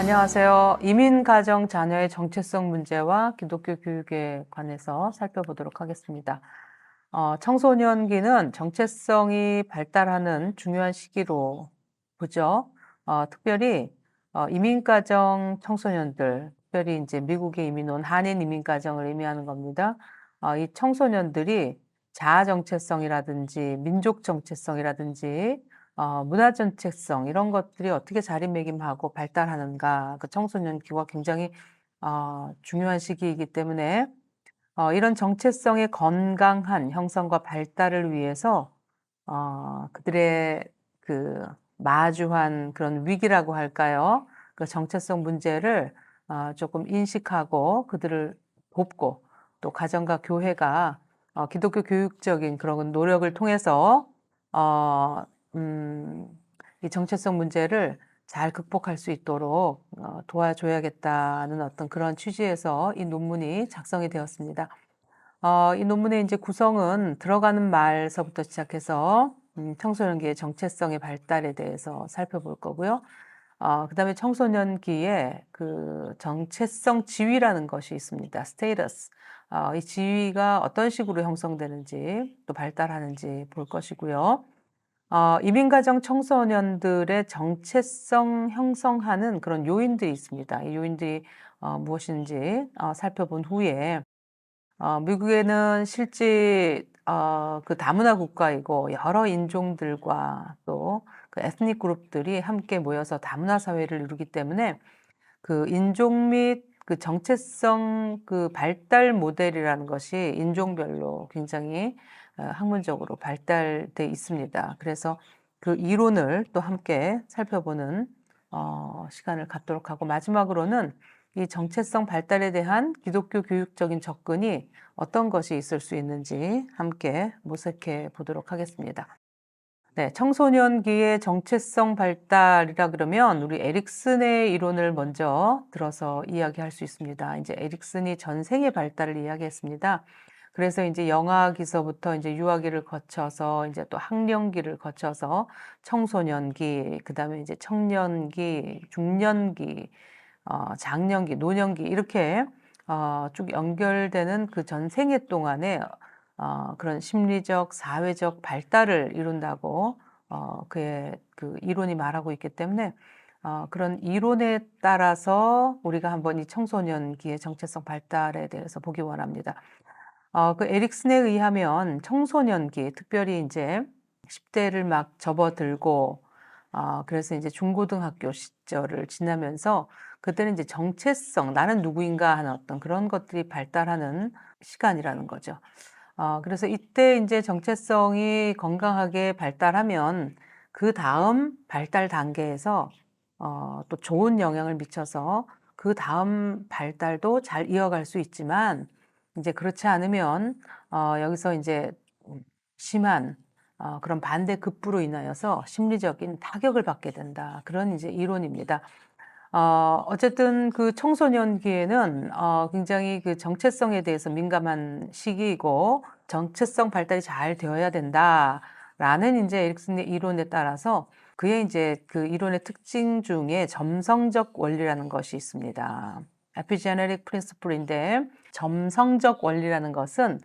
안녕하세요. 이민 가정 자녀의 정체성 문제와 기독교 교육에 관해서 살펴보도록 하겠습니다. 청소년기는 정체성이 발달하는 중요한 시기로 보죠. 특별히 이민 가정 청소년들, 특별히 이제 미국에 이민 온 한인 이민 가정을 의미하는 겁니다. 이 청소년들이 자아 정체성이라든지 민족 정체성이라든지 문화 정체성 이런 것들이 어떻게 자리매김하고 발달하는가, 그 청소년기가 굉장히 중요한 시기이기 때문에 이런 정체성의 건강한 형성과 발달을 위해서 그들의 그 마주한 그런 위기라고 할까요? 그 정체성 문제를 조금 인식하고 그들을 돕고, 또 가정과 교회가 기독교 교육적인 그런 노력을 통해서 어 이 정체성 문제를 잘 극복할 수 있도록 도와줘야겠다는 어떤 그런 취지에서 이 논문이 작성이 되었습니다. 이 논문의 이제 구성은 들어가는 말서부터 시작해서 청소년기의 정체성의 발달에 대해서 살펴볼 거고요. 그다음에 청소년기에 그 정체성 지위라는 것이 있습니다. 스테이터스. 이 지위가 어떤 식으로 형성되는지 또 발달하는지 볼 것이고요. 이민 가정 청소년들의 정체성 형성하는 그런 요인들이 있습니다. 이 요인들이 무엇인지 살펴본 후에, 미국에는 실제 그 다문화 국가이고 여러 인종들과 또 그 에스닉 그룹들이 함께 모여서 다문화 사회를 이루기 때문에 그 인종 및 그 정체성 그 발달 모델이라는 것이 인종별로 굉장히 학문적으로 발달돼 있습니다. 그래서 그 이론을 또 함께 살펴보는 시간을 갖도록 하고, 마지막으로는 이 정체성 발달에 대한 기독교 교육적인 접근이 어떤 것이 있을 수 있는지 함께 모색해 보도록 하겠습니다. 네, 청소년기의 정체성 발달이라 그러면 우리 에릭슨의 이론을 먼저 들어서 이야기할 수 있습니다. 이제 에릭슨이 전생의 발달을 이야기했습니다. 그래서 이제 영아기서부터 이제 유아기를 거쳐서 이제 또 학령기를 거쳐서 청소년기, 그다음에 이제 청년기, 중년기, 장년기, 노년기 이렇게 쭉 연결되는 그 전생애 동안에 그런 심리적, 사회적 발달을 이룬다고 그의 그 이론이 말하고 있기 때문에 그런 이론에 따라서 우리가 한번 이 청소년기의 정체성 발달에 대해서 보기 원합니다. 그 에릭슨에 의하면 청소년기, 특별히 이제 10대를 막 접어들고 그래서 이제 중고등학교 시절을 지나면서 그때는 이제 정체성, 나는 누구인가 하는 어떤 그런 것들이 발달하는 시간이라는 거죠. 그래서 이때 이제 정체성이 건강하게 발달하면 그다음 발달 단계에서 또 좋은 영향을 미쳐서 그다음 발달도 잘 이어갈 수 있지만, 이제 그렇지 않으면 여기서 이제 심한 그런 반대급부로 인하여서 심리적인 타격을 받게 된다. 그런 이제 이론입니다. 어쨌든 그 청소년기에는 굉장히 그 정체성에 대해서 민감한 시기이고 정체성 발달이 잘 되어야 된다라는 이제 에릭슨의 이론에 따라서 그의 이제 그 이론의 특징 중에 점성적 원리라는 것이 있습니다. 에피제네틱 프린시플인데, 점성적 원리라는 것은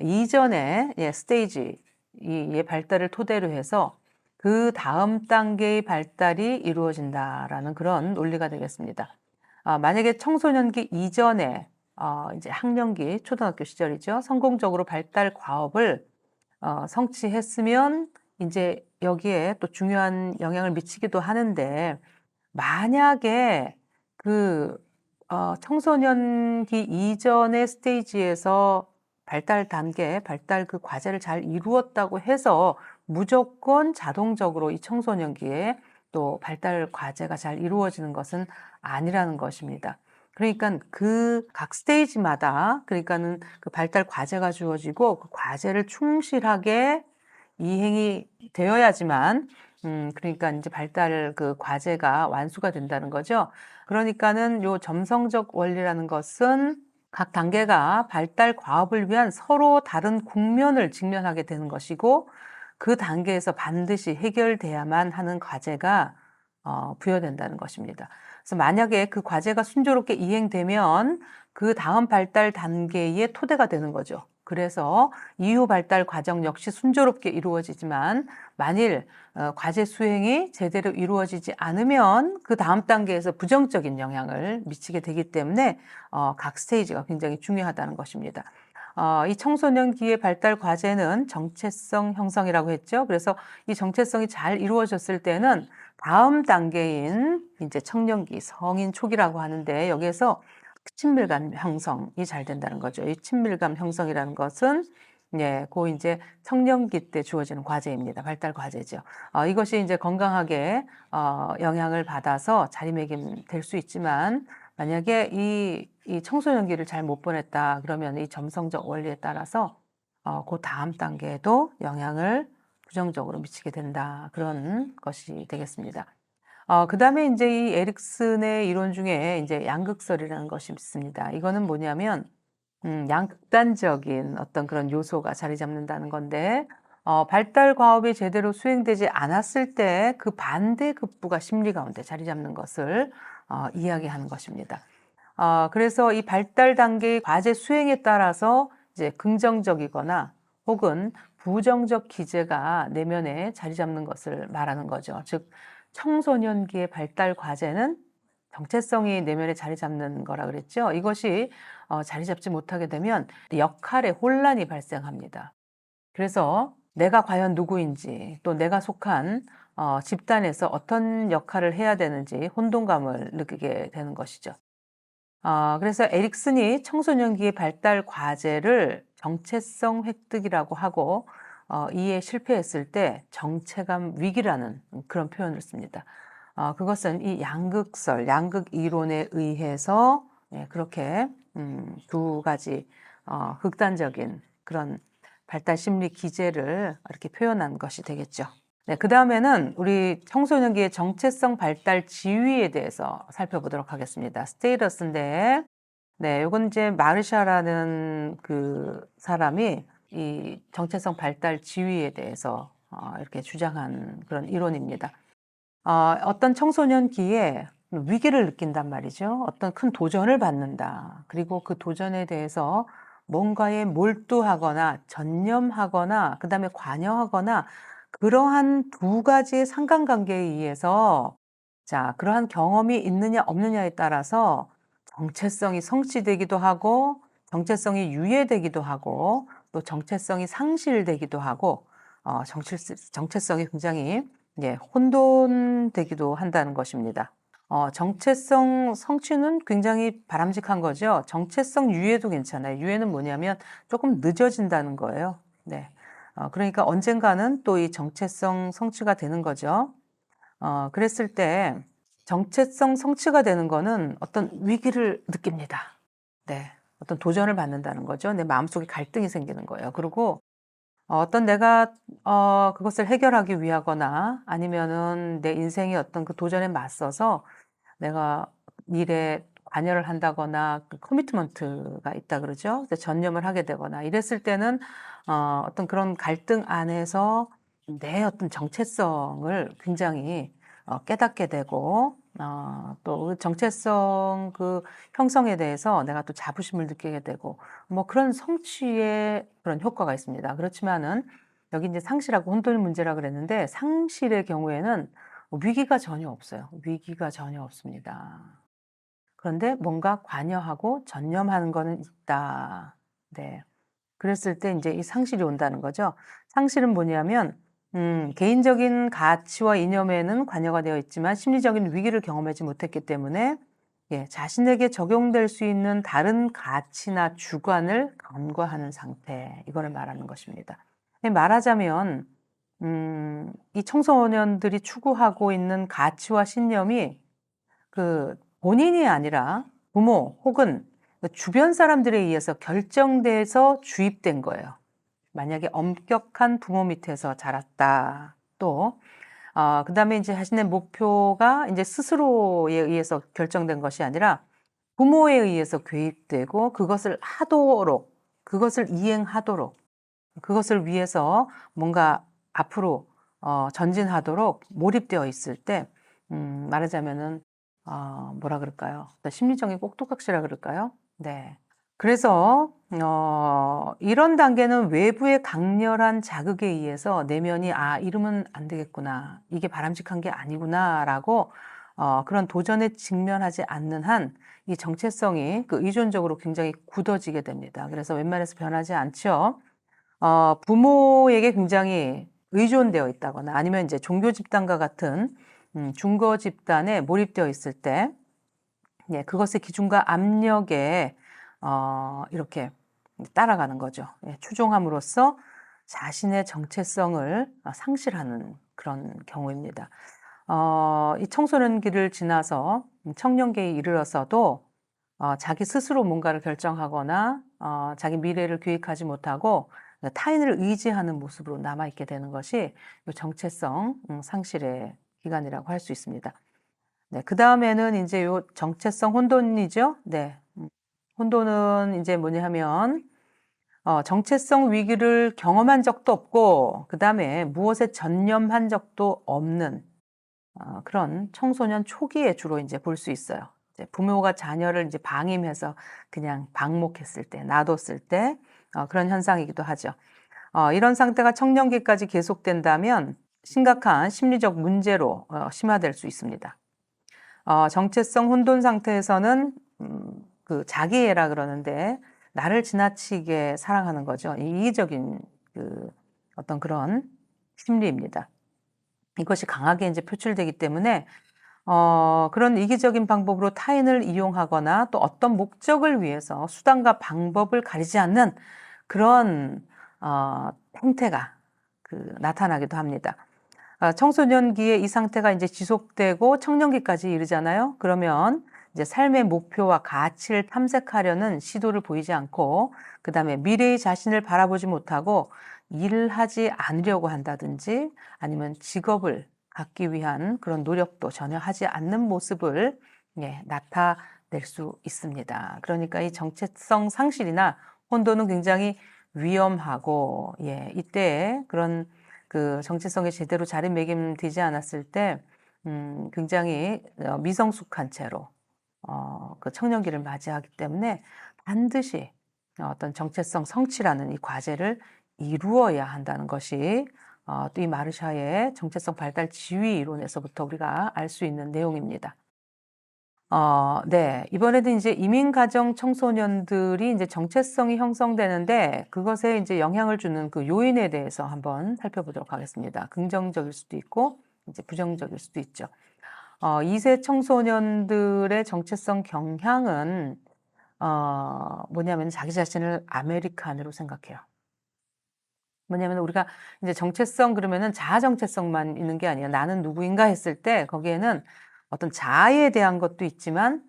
이전의 스테이지 이 발달을 토대로 해서 그 다음 단계의 발달이 이루어진다라는 그런 논리가 되겠습니다. 만약에 청소년기 이전에 이제 학령기, 초등학교 시절이죠. 성공적으로 발달 과업을 성취했으면 이제 여기에 또 중요한 영향을 미치기도 하는데, 만약에 그 청소년기 이전의 스테이지에서 발달 단계, 발달 그 과제를 잘 이루었다고 해서 무조건 자동적으로 이 청소년기에 또 발달 과제가 잘 이루어지는 것은 아니라는 것입니다. 그러니까 그 각 스테이지마다, 그러니까는 그 발달 과제가 주어지고 그 과제를 충실하게 이행이 되어야지만 그러니까 이제 발달 그 과제가 완수가 된다는 거죠. 그러니까는 요 점성적 원리라는 것은 각 단계가 발달 과업을 위한 서로 다른 국면을 직면하게 되는 것이고, 그 단계에서 반드시 해결돼야만 하는 과제가 부여된다는 것입니다. 그래서 만약에 그 과제가 순조롭게 이행되면 그 다음 발달 단계의 토대가 되는 거죠. 그래서 이후 발달 과정 역시 순조롭게 이루어지지만 만일 과제 수행이 제대로 이루어지지 않으면 그 다음 단계에서 부정적인 영향을 미치게 되기 때문에 각 스테이지가 굉장히 중요하다는 것입니다. 이 청소년기의 발달 과제는 정체성 형성이라고 했죠. 그래서 이 정체성이 잘 이루어졌을 때는 다음 단계인 이제 청년기, 성인 초기라고 하는데 여기에서 친밀감 형성이 잘 된다는 거죠. 이 친밀감 형성이라는 것은 고 이제 청년기 때 주어지는 과제입니다. 발달 과제죠. 이것이 이제 건강하게 영향을 받아서 자리매김 될 수 있지만 만약에 이 청소년기를 잘 못 보냈다 그러면 이 점성적 원리에 따라서 그 다음 단계에도 영향을 부정적으로 미치게 된다. 그런 것이 되겠습니다. 그다음에 이제 이 에릭슨의 이론 중에 이제 양극설이라는 것이 있습니다. 이거는 뭐냐면 양극단적인 어떤 그런 요소가 자리 잡는다는 건데 발달 과업이 제대로 수행되지 않았을 때 그 반대 급부가 심리 가운데 자리 잡는 것을 이야기하는 것입니다. 그래서 이 발달 단계의 과제 수행에 따라서 이제 긍정적이거나 혹은 부정적 기제가 내면에 자리 잡는 것을 말하는 거죠. 즉 청소년기의 발달 과제는 정체성이 내면에 자리 잡는 거라 그랬죠. 이것이 자리 잡지 못하게 되면 역할의 혼란이 발생합니다. 그래서 내가 과연 누구인지 또 내가 속한 집단에서 어떤 역할을 해야 되는지 혼돈감을 느끼게 되는 것이죠. 그래서 에릭슨이 청소년기의 발달 과제를 정체성 획득이라고 하고 이에 실패했을 때 정체감 위기라는 그런 표현을 씁니다. 그것은 이 양극설, 양극 이론에 의해서 그렇게 두 가지 극단적인 그런 발달 심리 기제를 이렇게 표현한 것이 되겠죠. 네, 그다음에는 우리 청소년기의 정체성 발달 지위에 대해서 살펴보도록 하겠습니다. 스테이터스인데 네, 요건 이제 마르샤라는 그 사람이 이 정체성 발달 지위에 대해서 이렇게 주장한 그런 이론입니다. 어떤 청소년기에 위기를 느낀단 말이죠. 어떤 큰 도전을 받는다. 그리고 그 도전에 대해서 뭔가에 몰두하거나 전념하거나 그다음에 관여하거나 그러한 두 가지의 상관관계에 의해서 자, 그러한 경험이 있느냐 없느냐에 따라서 정체성이 성취되기도 하고 정체성이 유예되기도 하고 또 정체성이 상실되기도 하고 정체성이 굉장히 혼돈되기도 한다는 것입니다. 정체성 성취는 굉장히 바람직한 거죠. 정체성 유예도 괜찮아요. 유예는 뭐냐면 조금 늦어진다는 거예요. 네. 그러니까 언젠가는 또 이 정체성 성취가 되는 거죠. 그랬을 때 정체성 성취가 되는 거는 어떤 위기를 느낍니다. 네. 어떤 도전을 받는다는 거죠. 내 마음속에 갈등이 생기는 거예요. 그리고 어떤 내가 그것을 해결하기 위하거나 아니면은 내 인생의 어떤 그 도전에 맞서서 내가 일에 관여를 한다거나 그 커미트먼트가 있다 그러죠. 전념을 하게 되거나 이랬을 때는 어떤 그런 갈등 안에서 내 어떤 정체성을 굉장히 깨닫게 되고 또 그 정체성 그 형성에 대해서 내가 또 자부심을 느끼게 되고 뭐 그런 성취의 그런 효과가 있습니다. 그렇지만은 여기 이제 상실하고 혼돈의 문제라 그랬는데 상실의 경우에는 위기가 전혀 없어요. 위기가 전혀 없습니다. 그런데 뭔가 관여하고 전념하는 거는 있다. 네. 그랬을 때 이제 이 상실이 온다는 거죠. 상실은 뭐냐면 개인적인 가치와 이념에는 관여가 되어 있지만 심리적인 위기를 경험하지 못했기 때문에 자신에게 적용될 수 있는 다른 가치나 주관을 간과하는 상태. 이거를 말하는 것입니다. 말하자면 이 청소년들이 추구하고 있는 가치와 신념이 그 본인이 아니라 부모 혹은 그 주변 사람들에 의해서 결정돼서 주입된 거예요. 만약에 엄격한 부모 밑에서 자랐다. 또 그다음에 이제 자신의 목표가 이제 스스로에 의해서 결정된 것이 아니라 부모에 의해서 개입되고 그것을 하도록 그것을 이행하도록 그것을 위해서 뭔가 앞으로 전진하도록 몰입되어 있을 때 말하자면은 뭐라 그럴까요? 어떤 심리적인 꼭두각시라 그럴까요? 네. 그래서 이런 단계는 외부의 강렬한 자극에 의해서 내면이 '아 이러면 안 되겠구나. 이게 바람직한 게 아니구나.'라고 그런 도전에 직면하지 않는 한 이 정체성이 그 의존적으로 굉장히 굳어지게 됩니다. 그래서 웬만해서 변하지 않죠. 부모에게 굉장히 의존되어 있다거나 아니면 이제 종교 집단과 같은 중거 집단에 몰입되어 있을 때 예 그것의 기준과 압력에 이렇게 따라가는 거죠. 예 추종함으로써 자신의 정체성을 상실하는 그런 경우입니다. 이 청소년기를 지나서 청년기에 이르러서도 자기 스스로 뭔가를 결정하거나 자기 미래를 계획하지 못하고 타인을 의지하는 모습으로 남아 있게 되는 것이 요 정체성 상실의 기간이라고 할 수 있습니다. 네. 그다음에는 인제 요 정체성 혼돈이죠. 네. 혼돈은 인제 뭐냐 하면 정체성 위기를 경험한 적도 없고 그다음에 무엇에 전념한 적도 없는 그런 청소년 초기에 주로 인제 볼 수 있어요. 이제 부모가 자녀를 인제 방임해서 그냥 방목했을 때 놔뒀을 때 그런 현상이기도 하죠. 이런 상태가 청년기까지 계속된다면 심각한 심리적 문제로 심화될 수 있습니다. 정체성 혼돈 상태에서는 그 자기애라 그러는데 나를 지나치게 사랑하는 거죠. 이기적인 그 어떤 그런 심리입니다. 이것이 강하게 인제 표출되기 때문에 그런 이기적인 방법으로 타인을 이용하거나 또 어떤 목적을 위해서 수단과 방법을 가리지 않는 그런 행태가 나타나기도 합니다. 청소년기에 이 상태가 이제 지속되고 청년기까지 이르잖아요. 그러면 이제 삶의 목표와 가치를 탐색하려는 시도를 보이지 않고 그다음에 미래의 자신을 바라보지 못하고 일을 하지 않으려고 한다든지 아니면 직업을 갖기 위한 그런 노력도 전혀 하지 않는 모습을 예 나타낼 수 있습니다. 그러니까 이 정체성 상실이나 혼돈은 굉장히 위험하고 예 이때에 그런 그 정체성이 제대로 자리매김되지 않았을 때 굉장히 미성숙한 채로 그 청년기를 맞이하기 때문에 반드시 어떤 정체성 성취라는 이 과제를 이루어야 한다는 것이 또 이 마르샤의 정체성 발달 지휘 이론에서부터 우리가 알 수 있는 내용입니다. 네. 이번에는 인제 이민 가정 청소년들이 인제 정체성이 형성되는데 그것에 인제 영향을 주는 그 요인에 대해서 한번 살펴보도록 하겠습니다. 긍정적일 수도 있고 이제 부정적일 수도 있죠. 2세 청소년들의 정체성 경향은 뭐냐면 자기 자신을 아메리칸으로 생각해요. 뭐냐면 우리가 인제 정체성 그러면은 자아 정체성만 있는 게 아니에요. '나는 누구인가.' 했을 때 거기에는 어떤 자아에 대한 것도 있지만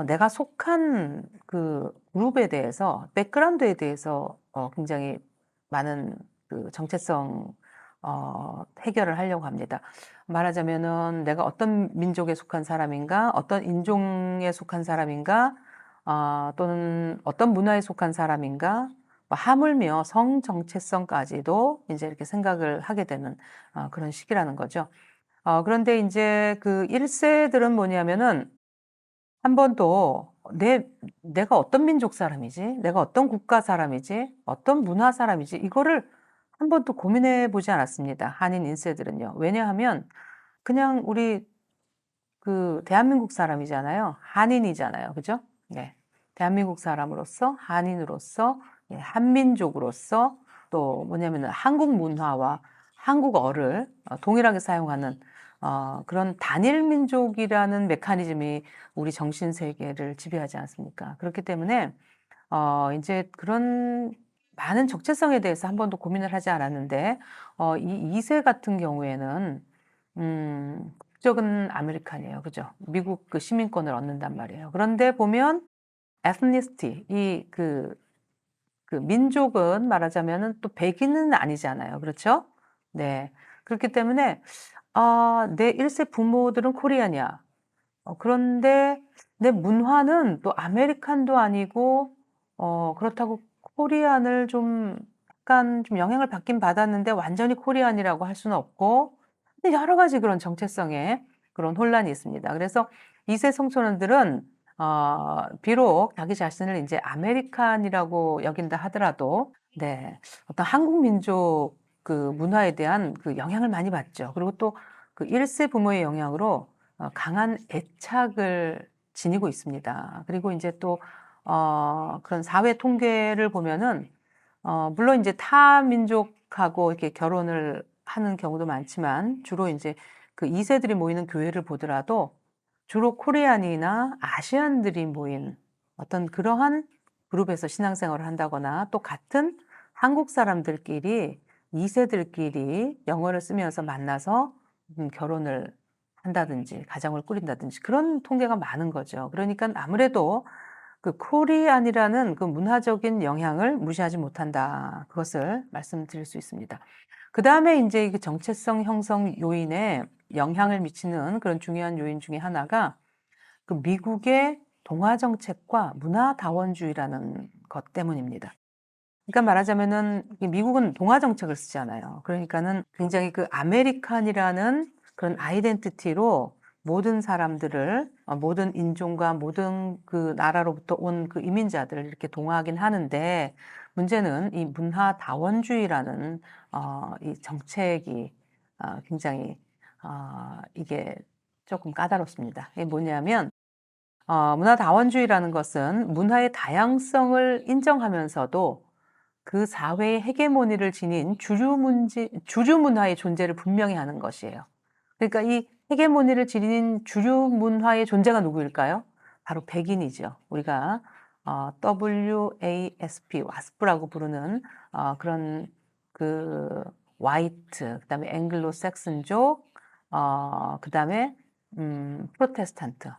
내가 속한 그 그룹에 대해서 백그라운드에 대해서 굉장히 많은 그 정체성 해결을 하려고 합니다. 말하자면은 '내가 어떤 민족에 속한 사람인가? 어떤 인종에 속한 사람인가? 또는 어떤 문화에 속한 사람인가?' 뭐 하물며 성 정체성까지도 인제 이렇게 생각을 하게 되는 그런 시기라는 거죠. 그런데 인제 그 1 세들은 뭐냐면은 한 번도 내가 어떤 민족 사람이지? 내가 어떤 국가 사람이지? 어떤 문화 사람이지? 이거를 한 번도 고민해 보지 않았습니다, 한인 인세들은요. 왜냐하면 그냥 우리 그 대한민국 사람이잖아요. 한인이잖아요. 그죠? 네. 대한민국 사람으로서 한인으로서 예 한민족으로서 또 뭐냐면은 한국 문화와 한국어를 동일하게 사용하는 그런 단일 민족이라는 메커니즘이 우리 정신 세계를 지배하지 않습니까? 그렇기 때문에 인제 그런 많은 정체성에 대해서 한 번도 고민을 하지 않았는데 이 2세 같은 경우에는 국적은 아메리칸이에요. 그죠? 미국 그 시민권을 얻는단 말이에요. 그런데 보면 ethnicity 그 민족은 말하자면은 또 백인은 아니잖아요. 그렇죠? 네. 그렇기 때문에 내 1세 부모들은 코리안이야. 그런데 내 문화는 또 아메리칸도 아니고 그렇다고 코리안을 좀 약간 좀 영향을 받긴 받았는데 완전히 코리안이라고 할 수는 없고 근데 여러 가지 그런 정체성에 그런 혼란이 있습니다. 그래서 2세 청소년들은 비록 자기 자신을 이제 아메리칸이라고 여긴다 하더라도 네, 어떤 한국 민족 그 문화에 대한 그 영향을 많이 받죠. 그리고 또 그 1세 부모의 영향으로 강한 애착을 지니고 있습니다. 그리고 이제 또 그런 사회 통계를 보면은 물론 이제 타 민족하고 이렇게 결혼을 하는 경우도 많지만 주로 이제 그 2세들이 모이는 교회를 보더라도 주로 코리안이나 아시안들이 모인 어떤 그러한 그룹에서 신앙생활을 한다거나 또 같은 한국 사람들끼리 2세들끼리 영어를 쓰면서 만나서 결혼을 한다든지 가정을 꾸린다든지 그런 통계가 많은 거죠. 그러니까 아무래도 그 코리안이라는 그 문화적인 영향을 무시하지 못한다. 그것을 말씀드릴 수 있습니다. 그다음에 인제 그 정체성 형성 요인에 영향을 미치는 그런 중요한 요인 중에 하나가 그 미국의 동화 정책과 문화 다원주의라는 것 때문입니다. 그러니까 말하자면은 이 미국은 동화 정책을 쓰잖아요. 그러니까는 굉장히 그 아메리칸이라는 그런 아이덴티티로 모든 사람들을 모든 인종과 모든 그 나라로부터 온 그 이민자들을 이렇게 동화하긴 하는데 문제는 이 문화 다원주의라는 이 정책이 굉장히 이게 조금 까다롭습니다. 이게 뭐냐면 문화 다원주의라는 것은 문화의 다양성을 인정하면서도 그 사회의 헤게모니를 지닌 주류 문화의 존재를 분명히 하는 것이에요. 그러니까 이 헤게모니를 지닌 주류 문화의 존재가 누구일까요? 바로 백인이죠. 우리가 WASP, 와스프라고 부르는 그런 그 화이트, 그다음에 앵글로 색슨족, 그다음에 프로테스탄트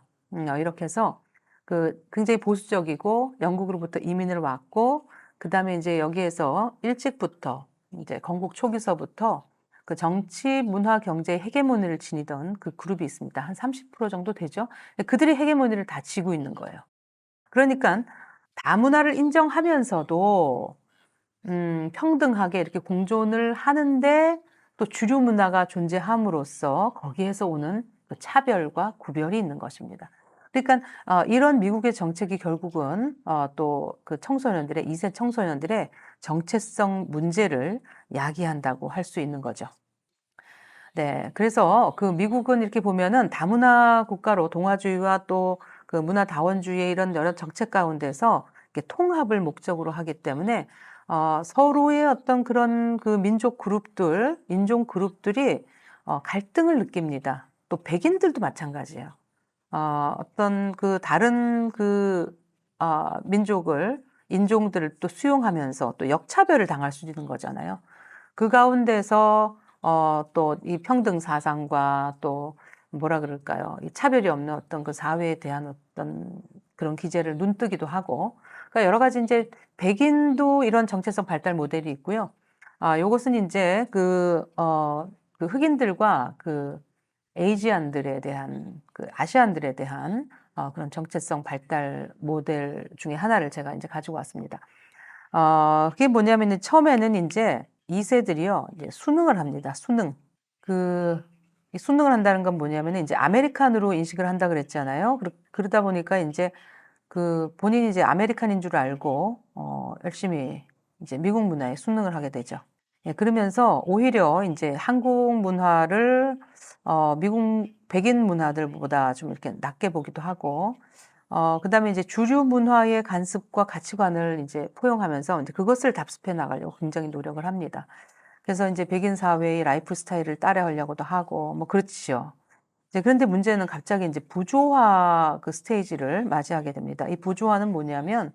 이렇게 해서 그 굉장히 보수적이고 영국으로부터 이민을 왔고 그다음에 이제 여기에서 일찍부터 이제 건국 초기서부터 그 정치, 문화, 경제의 헤게모니를 지니던 그 그룹이 있습니다. 한 30% 정도 되죠. 그들이 헤게모니를 다 쥐고 있는 거예요. 그러니깐 다문화를 인정하면서도 평등하게 이렇게 공존을 하는데 또 주류 문화가 존재함으로써 거기에서 오는 그 차별과 구별이 있는 것입니다. 그러니까 이런 미국의 정책이 결국은 또 그 청소년들의 2세 청소년들의 정체성 문제를 야기한다고 할 수 있는 거죠. 네. 그래서 그 미국은 이렇게 보면은 다문화 국가로 동아주의와 또 그 문화 다원주의의 이런 여러 정책 가운데서 이렇게 통합을 목적으로 하기 때문에 서로의 어떤 그런 그 민족 그룹들, 인종 그룹들이 갈등을 느낍니다. 또 백인들도 마찬가지예요. 어떤 그 다른 그 민족을 인종들을 또 수용하면서 또 역차별을 당할 수 있는 거잖아요. 그 가운데서 또 이 평등 사상과 또 뭐라 그럴까요? 이 차별이 없는 어떤 그 사회에 대한 어떤 그런 기제를 눈뜨기도 하고 그러니까 여러 가지 인제 백인도 이런 정체성 발달 모델이 있고요. 요것은 인제 그 흑인들과 그 에이지안들에 대한 그 아시안들에 대한 그런 정체성 발달 모델 중에 하나를 제가 인제 가지고 왔습니다. 그게 뭐냐면은 처음에는 인제 2세들이요. 이제 수능을 합니다, 수능. 그 이 수능을 한다는 건 뭐냐면은 인제 아메리칸으로 인식을 한다 그랬잖아요. 그러다 보니까 인제 그 본인이 이제 아메리칸인 줄 알고 열심히 이제 미국 문화에 순응을 하게 되죠. 예 그러면서 오히려 인제 한국 문화를 미국 백인 문화들보다 좀 이렇게 낮게 보기도 하고 그다음에 이제 주류 문화의 관습과 가치관을 인제 포용하면서 인제 그것을 답습해 나가려고 굉장히 노력을 합니다. 그래서 인제 백인 사회의 라이프 스타일을 따라하려고도 하고 뭐 그렇지요. 이제 그런데 문제는 갑자기 인제 부조화 그 스테이지를 맞이하게 됩니다. 이 부조화는 뭐냐면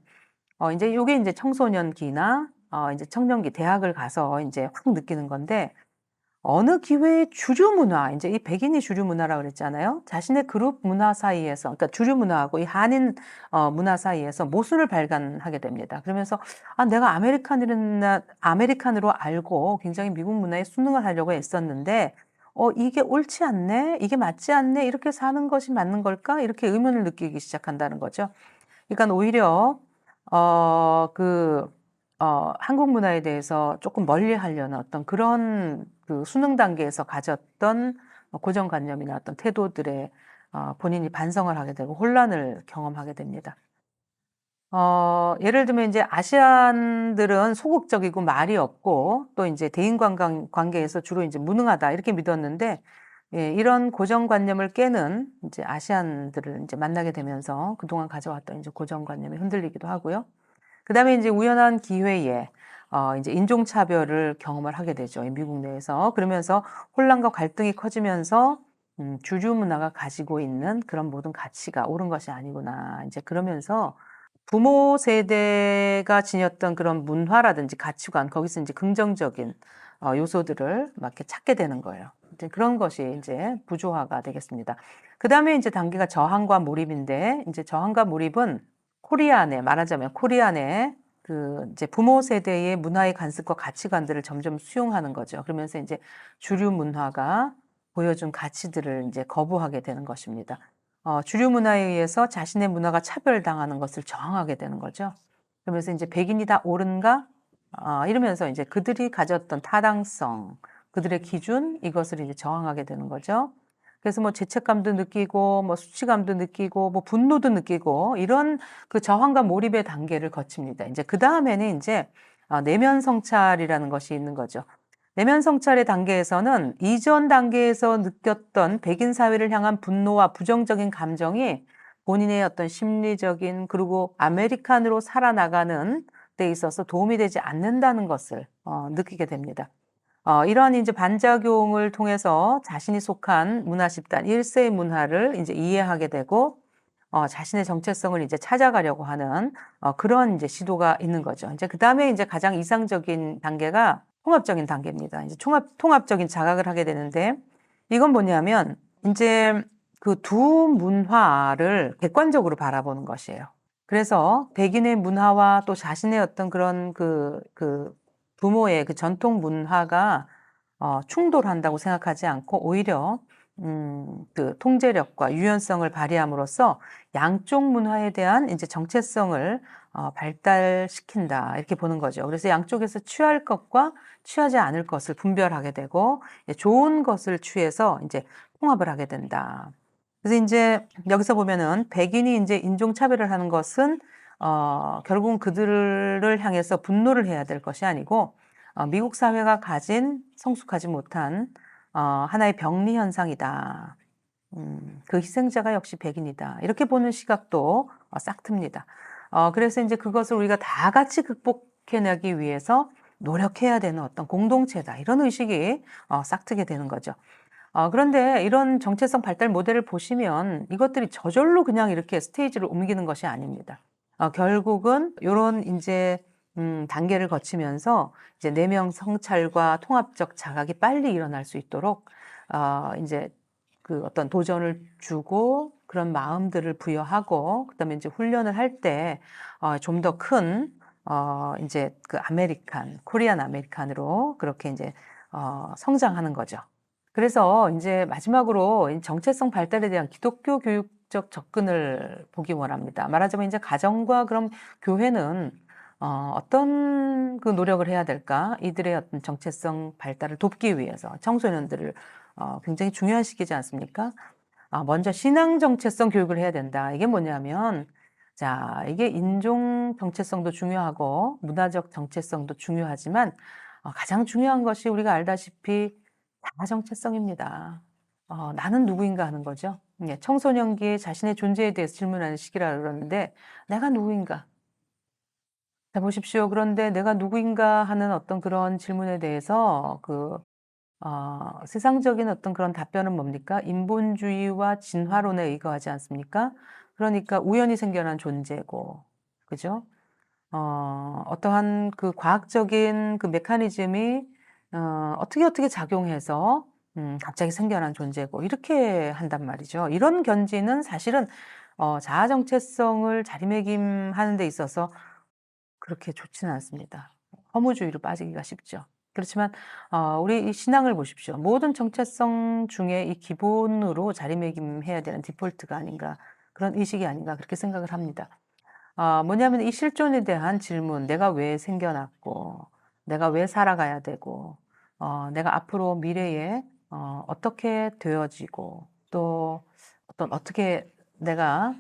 인제 요게 인제 청소년기나 인제 청년기 대학을 가서 인제 확 느끼는 건데 어느 기회에 주류 문화 인제 이 백인이 주류 문화라고 그랬잖아요. 자신의 그룹 문화 사이에서 그러니까 주류 문화하고 이 한인 문화 사이에서 모순을 발견하게 됩니다. 그러면서 '아 내가 아메리칸으로 알고 굉장히 미국 문화에 순응을 하려고 애썼는데 이게 옳지 않네. 이게 맞지 않네. 이렇게 사는 것이 맞는 걸까?' 이렇게 의문을 느끼기 시작한다는 거죠. 그러니깐 오히려 그 한국 문화에 대해서 쪼끔 멀리하려는 어떤 그런 그 수능 단계에서 가졌던 고정관념이나 어떤 태도들에 본인이 반성을 하게 되고 혼란을 경험하게 됩니다. 예를 들면 이제 아시안들은 소극적이고 말이 없고 또 인제 대인 관계에서 주로 인제 무능하다 이렇게 믿었는데, 예, 이런 고정관념을 깨는 인제 아시안들을 인제 만나게 되면서 그동안 가져왔던 인제 고정관념이 흔들리기도 하고요. 그다음에 인제 우연한 기회에 인제 인종차별을 경험을 하게 되죠, 이 미국 내에서. 그러면서 혼란과 갈등이 커지면서 '주류 문화가 가지고 있는 그런 모든 가치가 옳은 것이 아니구나.' 인제 그러면서 부모 세대가 지녔던 그런 문화라든지 가치관, 거기서 인제 긍정적인 요소들을 막 이렇게 찾게 되는 거예요. 이제 그런 것이 인제 부조화가 되겠습니다. 그다음에 인제 단계가 저항과 몰입인데, 인제 저항과 몰입은 코리아 내, 말하자면 코리아 내 그 이제 부모 세대의 문화의 관습과 가치관들을 점점 수용하는 거죠. 그러면서 인제 주류 문화가 보여준 가치들을 인제 거부하게 되는 것입니다. 주류 문화에 의해서 자신의 문화가 차별당하는 것을 저항하게 되는 거죠. 그러면서 인제 '백인이 다 옳은가?' 이러면서 인제 그들이 가졌던 타당성, 그들의 기준, 이것을 이제 저항하게 되는 거죠. 그래서 뭐 죄책감도 느끼고 뭐 수치감도 느끼고 뭐 분노도 느끼고 이런 그 저항과 몰입의 단계를 거칩니다. 인제 그다음에는 인제 내면 성찰이라는 것이 있는 거죠. 내면 성찰의 단계에서는 이전 단계에서 느꼈던 백인 사회를 향한 분노와 부정적인 감정이 본인의 어떤 심리적인, 그리고 아메리칸으로 살아나가는 데 있어서 도움이 되지 않는다는 것을 느끼게 됩니다. 이러한 인제 반작용을 통해서 자신이 속한 문화 집단 1 세의 문화를 인제 이해하게 되고 자신의 정체성을 이제 찾아가려고 하는 그런 인제 시도가 있는 거죠. 인제 그다음에 인제 가장 이상적인 단계가 통합적인 단계입니다. 이제 통합적인 자각을 하게 되는데, 이건 뭐냐면 인제 그 두 문화를 객관적으로 바라보는 것이에요. 그래서 백인의 문화와 또 자신의 어떤 그런 부모의 그 전통 문화가 충돌한다고 생각하지 않고, 오히려 그 통제력과 유연성을 발휘함으로써 양쪽 문화에 대한 인제 정체성을 발달시킨다, 이렇게 보는 거죠. 그래서 양쪽에서 취할 것과 취하지 않을 것을 분별하게 되고, 예, 좋은 것을 취해서 인제 통합을 하게 된다. 그래서 인제 여기서 보면은 백인이 인제 인종차별을 하는 것은 결국은 그들을 향해서 분노를 해야 될 것이 아니고, 미국 사회가 가진 성숙하지 못한 하나의 병리 현상이다. 그 희생자가 역시 백인이다. 이렇게 보는 시각도 싹 틉니다. 그래서 인제 그것을 우리가 다 같이 극복해내기 위해서 노력해야 되는 어떤 공동체다, 이런 의식이 싹 트게 되는 거죠. 그런데 이런 정체성 발달 모델을 보시면 이것들이 저절로 그냥 이렇게 스테이지를 옮기는 것이 아닙니다. 결국은 요런 인제 단계를 거치면서 이제 내면 성찰과 통합적 자각이 빨리 일어날 수 있도록 인제 그 어떤 도전을 주고 그런 마음들을 부여하고, 그다음에 인제 훈련을 할 때 좀 더 큰 인제 그 아메리칸, 코리안 아메리칸으로 그렇게 인제 성장하는 거죠. 그래서 인제 마지막으로 이 정체성 발달에 대한 기독교 교육적 접근을 보기 원합니다. 말하자면 인제 가정과 그럼 교회는 어떤 그 노력을 해야 될까? 이들의 어떤 정체성 발달을 돕기 위해서 청소년들을 굉장히 중요한 시기지 않습니까? 먼저 신앙 정체성 교육을 해야 된다. 이게 뭐냐면, 자, 이게 인종 정체성도 중요하고 문화적 정체성도 중요하지만 가장 중요한 것이 우리가 알다시피 자아 정체성입니다. '나는 누구인가.' 하는 거죠. 예, 청소년기에 자신의 존재에 대해서 질문하는 시기라 그러는데, '내가 누구인가?' 자 보십시오. 그런데 '내가 누구인가.' 하는 어떤 그런 질문에 대해서 세상적인 어떤 그런 답변은 뭡니까? 인본주의와 진화론에 의거하지 않습니까? 그러니까 우연히 생겨난 존재고, 그죠? 어떠한 그 과학적인 그 메커니즘이 어떻게 작용해서 갑자기 생겨난 존재고, 이렇게 한단 말이죠. 이런 견지는 사실은 자아 정체성을 자리매김하는 데 있어서 그렇게 좋지는 않습니다. 허무주의로 빠지기가 쉽죠. 그렇지만 우리 이 신앙을 보십시오. 모든 정체성 중에 이 기본으로 자리매김해야 되는 디폴트가 아닌가, 그런 의식이 아닌가, 그렇게 생각을 합니다. 뭐냐면 이 실존에 대한 질문, 내가 왜 생겨났고 내가 왜 살아가야 되고 내가 앞으로 미래에 어떻게 되어지고 또 어떻게 내가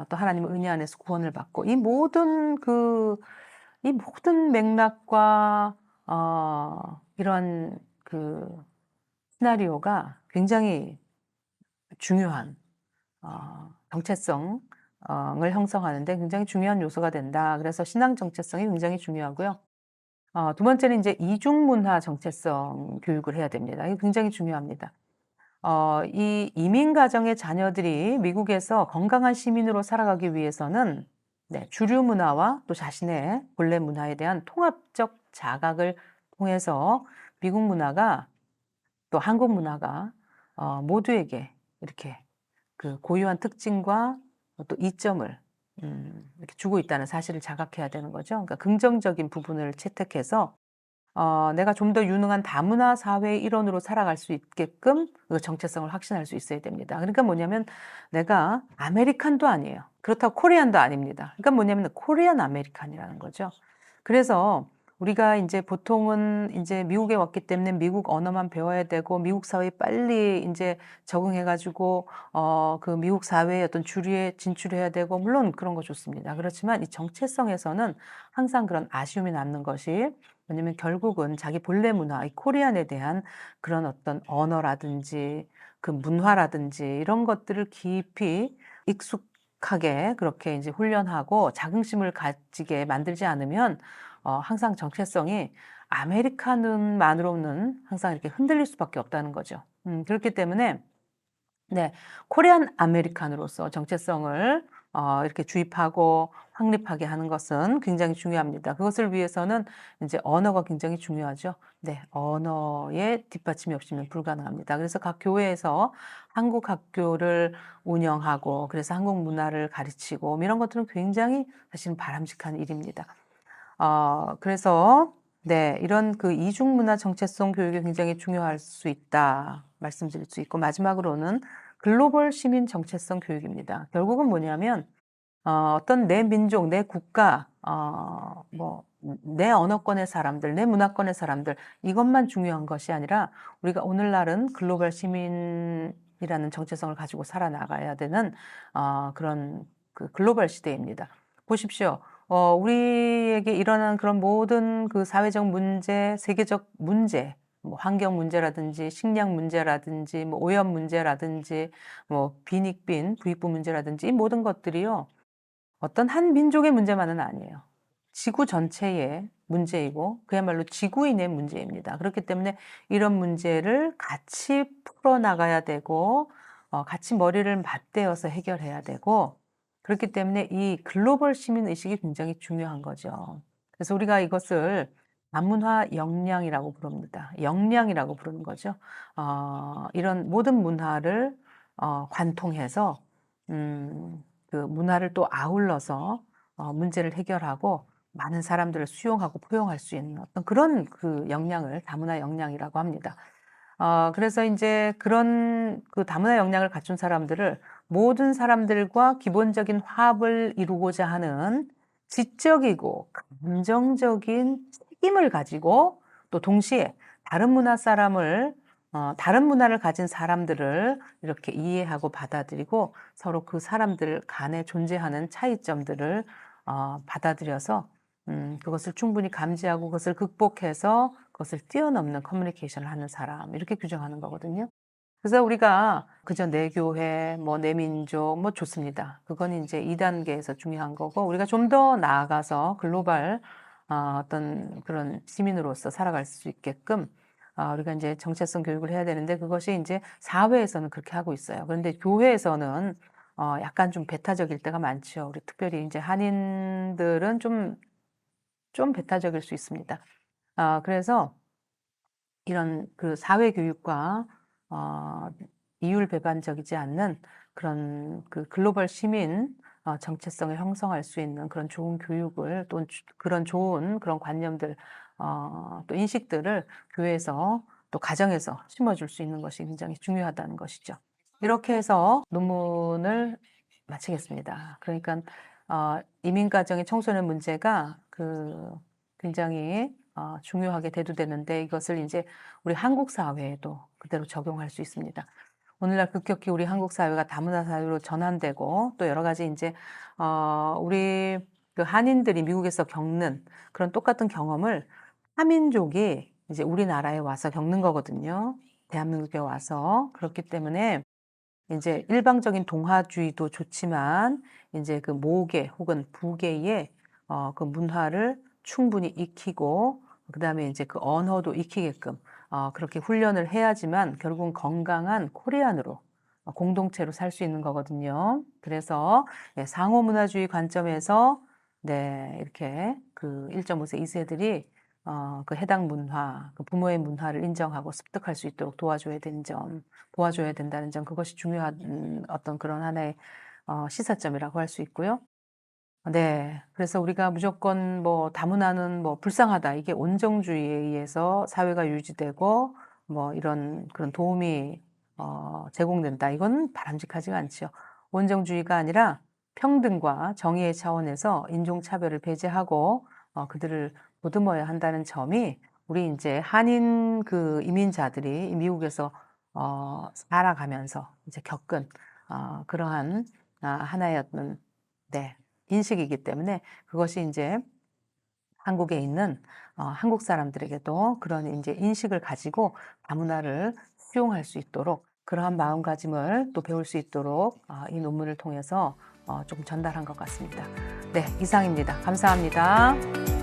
또 하나님의 은혜 안에서 구원을 받고 이 모든 맥락과 이런 시나리오가 굉장히 중요한 정체성 을 형성하는 데 굉장히 중요한 요소가 된다. 그래서 신앙 정체성이 굉장히 중요하고요. 두 번째는 이제 이중 문화 정체성 교육을 해야 됩니다. 이게 굉장히 중요합니다. 이 이민 가정의 자녀들이 미국에서 건강한 시민으로 살아가기 위해서는 네, 주류 문화와 또 자신의 본래 문화에 대한 통합적 자각을 통해서 미국 문화가 또 한국 문화가 모두에게 이렇게 그 고유한 특징과 또 이점을 이렇게 주고 있다는 사실을 자각해야 되는 거죠. 그러니까 긍정적인 부분을 채택해서 내가 좀 더 유능한 다문화 사회의 일원으로 살아갈 수 있게끔 그 정체성을 확신할 수 있어야 됩니다. 그러니까 뭐냐면 내가 아메리칸도 아니에요. 그렇다고 코리안도 아닙니다. 그러니까 뭐냐면 코리안 아메리칸이라는 거죠. 그래서 우리가 인제 보통은 인제 미국에 왔기 때문에 미국 언어만 배워야 되고 미국 사회에 빨리 인제 적응해 가지고 그 미국 사회의 어떤 주류에 진출해야 되고 물론 그런 거 좋습니다. 그렇지만 이 정체성에서는 항상 그런 아쉬움이 남는 것이 왜냐면 결국은 자기 본래 문화, 이 코리안에 대한 그런 어떤 언어라든지 그 문화라든지 이런 것들을 깊이 익숙하게 그렇게 인제 훈련하고 자긍심을 가지게 만들지 않으면 항상 정체성이 아메리카는만으로는 항상 이렇게 흔들릴 수밖에 없다는 거죠. 그렇기 때문에 네. 코리안 아메리칸으로서 정체성을 이렇게 주입하고 확립하게 하는 것은 굉장히 중요합니다. 그것을 위해서는 인제 언어가 굉장히 중요하죠. 네. 언어의 뒷받침이 없이는 불가능합니다. 그래서 각 교회에서 한국 학교를 운영하고 그래서 한국 문화를 가르치고 이런 것들은 굉장히 사실은 바람직한 일입니다. 그래서 네 이런 그 이중 문화 정체성 교육이 굉장히 중요할 수 있다 말씀드릴 수 있고 마지막으로는 글로벌 시민 정체성 교육입니다. 결국은 뭐냐면 어떤 내 민족, 내 국가 뭐 내 언어권의 사람들, 내 문화권의 사람들 이것만 중요한 것이 아니라 우리가 오늘날은 글로벌 시민이라는 정체성을 가지고 살아나가야 되는 그런 그 글로벌 시대입니다. 보십시오. 우리에게 일어나는 그런 모든 그 사회적 문제, 세계적 문제 뭐 환경 문제라든지 식량 문제라든지 뭐 오염 문제라든지 뭐 빈익빈 부익부 문제라든지 이 모든 것들이요. 어떤 한 민족의 문제만은 아니에요. 지구 전체의 문제이고 그야말로 지구인의 문제입니다. 그렇기 때문에 이런 문제를 같이 풀어나가야 되고 같이 머리를 맞대어서 해결해야 되고 그렇기 때문에 이 글로벌 시민 의식이 굉장히 중요한 거죠. 그래서 우리가 이것을 다문화 역량이라고 부릅니다. 역량이라고 부르는 거죠. 이런 모든 문화를 관통해서 그 문화를 또 아울러서 문제를 해결하고 많은 사람들을 수용하고 포용할 수 있는 어떤 그런 그 역량을 다문화 역량이라고 합니다. 그래서 인제 그런 그 다문화 역량을 갖춘 사람들을 모든 사람들과 기본적인 화합을 이루고자 하는 지적이고 감정적인 책임을 가지고 또 동시에 다른 문화 사람을 다른 문화를 가진 사람들을 이렇게 이해하고 받아들이고 서로 그 사람들 간에 존재하는 차이점들을 받아들여서 그것을 충분히 감지하고 그것을 극복해서 그것을 뛰어넘는 커뮤니케이션을 하는 사람 이렇게 규정하는 거거든요. 그래서 우리가 그저 내 교회 뭐 내 민족 뭐 좋습니다. 그건 인제 2 단계에서 중요한 거고 우리가 좀 더 나아가서 글로벌 어떤 그런 시민으로서 살아갈 수 있게끔 우리가 인제 정체성 교육을 해야 되는데 그것이 인제 사회에서는 그렇게 하고 있어요. 그런데 교회에서는 약간 좀 배타적일 때가 많죠. 우리 특별히 인제 한인들은 좀 배타적일 수 있습니다. 그래서 이런 그 사회 교육과 어 이율배반적이지 않는 그런 그 글로벌 시민 정체성을 형성할 수 있는 그런 좋은 교육을 또 그런 좋은 그런 관념들 또 인식들을 교회에서 또 가정에서 심어줄 수 있는 것이 굉장히 중요하다는 것이죠. 이렇게 해서 논문을 마치겠습니다. 그러니깐 이민 가정의 청소년 문제가 굉장히 중요하게 대두되는데 이것을 이제 우리 한국 사회에도 그대로 적용할 수 있습니다. 오늘날 급격히 우리 한국 사회가 다문화 사회로 전환되고 또 여러 가지 인제 우리 그 한인들이 미국에서 겪는 그런 똑같은 경험을 타민족이 이제 우리나라에 와서 겪는 거거든요, 대한민국에 와서. 그렇기 때문에 인제 일방적인 동화주의도 좋지만 인제 그 모계 혹은 부계의 그 문화를 충분히 익히고 그다음에 인제 그 언어도 익히게끔 그렇게 훈련을 해야지만 결국은 건강한 코리안으로 공동체로 살 수 있는 거거든요. 그래서 예 상호 문화주의 관점에서 네 이렇게 그 1.5 세, 2 세들이 그 해당 문화, 그 부모의 문화를 인정하고 습득할 수 있도록 도와줘야 되는 점, 도와줘야 된다는 점, 그것이 중요한 어떤 그런 하나의 시사점이라고 할 수 있고요. 네. 그래서 우리가 무조건 뭐 다문화는 뭐 불쌍하다, 이게 온정주의에 의해서 사회가 유지되고 뭐 이런 그런 도움이 제공된다, 이건 바람직하지가 않지요. 온정주의가 아니라 평등과 정의의 차원에서 인종차별을 배제하고 그들을 보듬어야 한다는 점이 우리 인제 한인 그 이민자들이 이 미국에서 살아가면서 이제 겪은 그러한 하나의 어떤 네 인식이기 때문에 그것이 인제 한국에 있는 한국 사람들에게도 그런 인제 인식을 가지고 다문화를 수용할 수 있도록 그러한 마음가짐을 또 배울 수 있도록 이 논문을 통해서 조금 전달한 것 같습니다. 네, 이상입니다. 감사합니다.